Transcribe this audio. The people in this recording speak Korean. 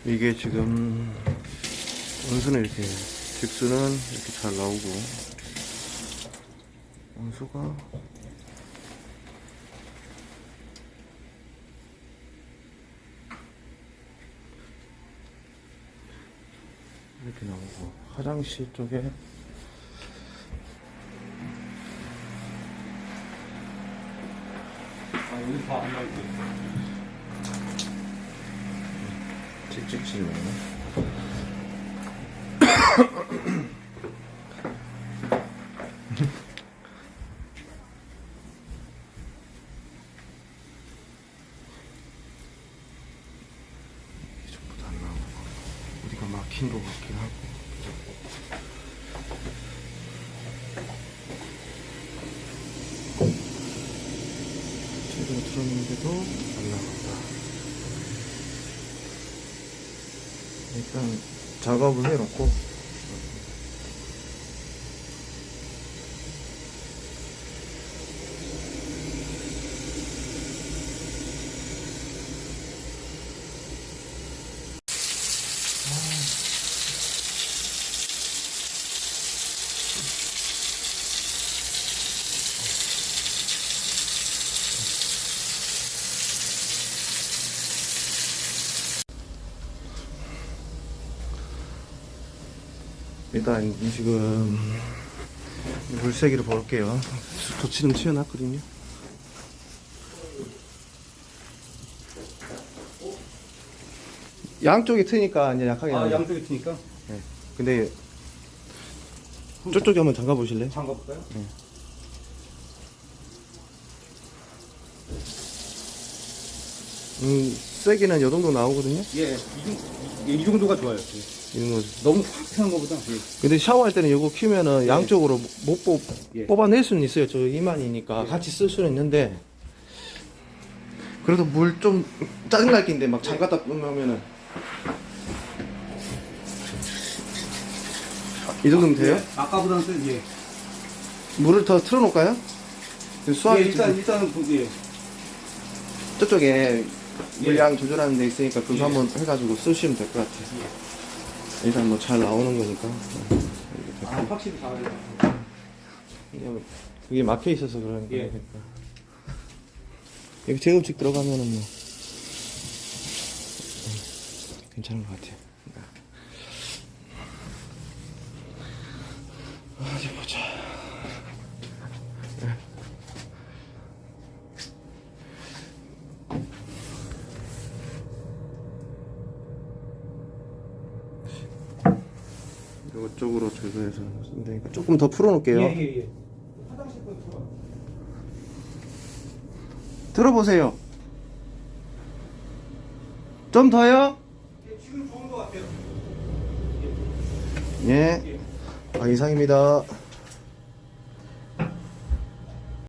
이게 지금 원수는 이렇게, 직수는 이렇게 잘 나오고, 원수가 이렇게 나오고, 화장실 쪽에 여기 다 안 나올 거예요. 찍찍질 나네. 전부 다 안 나오고, 어디가 막힌 것 같긴 하고. 제대로 틀었는데도 안 나간다. 일단 작업을 해놓고 일단 지금 물세기를 볼게요. 도치는 튀어났거든요. 양쪽에 트니까 이제 약하게 나요. 양쪽에 트니까 네. 근데 저쪽에 한번 잠가 보실래요? 잠가볼까요? 네. 세기는 요 정도 나오거든요. 예, 이 정도가 좋아요. 이런 거. 너무 확 트는 거보다. 예. 근데 샤워할 때는 요거 키면은 양쪽으로 못 예. 뽑아낼 수는 있어요. 저 이만이니까 예. 같이 쓸 수는 있는데, 그래도 물 좀 짜증날 낀데 막 잠갔다 끄면은 이 정도면 돼요? 예. 아까보다는 좀 예. 물을 더 틀어놓을까요? 수압이 예, 일단은 예. 저쪽에 물량 조절하는 데 있으니까 그거 한번 해가지고 쓰시면 될 것 같아요. 일단 뭐 잘 나오는 거니까. 확실히 잘해요. 그게 막혀 있어서 그러니까. 예. 여기 제곱식 들어가면은 뭐 괜찮은 것 같아요. 어디 보자. 이쪽으로 제거해서 되니까 조금 더 풀어놓을게요. 예. 화장실 거 들어. 들어보세요. 좀 더요? 예, 지금 좋은 것 같아요. 예. 이상입니다.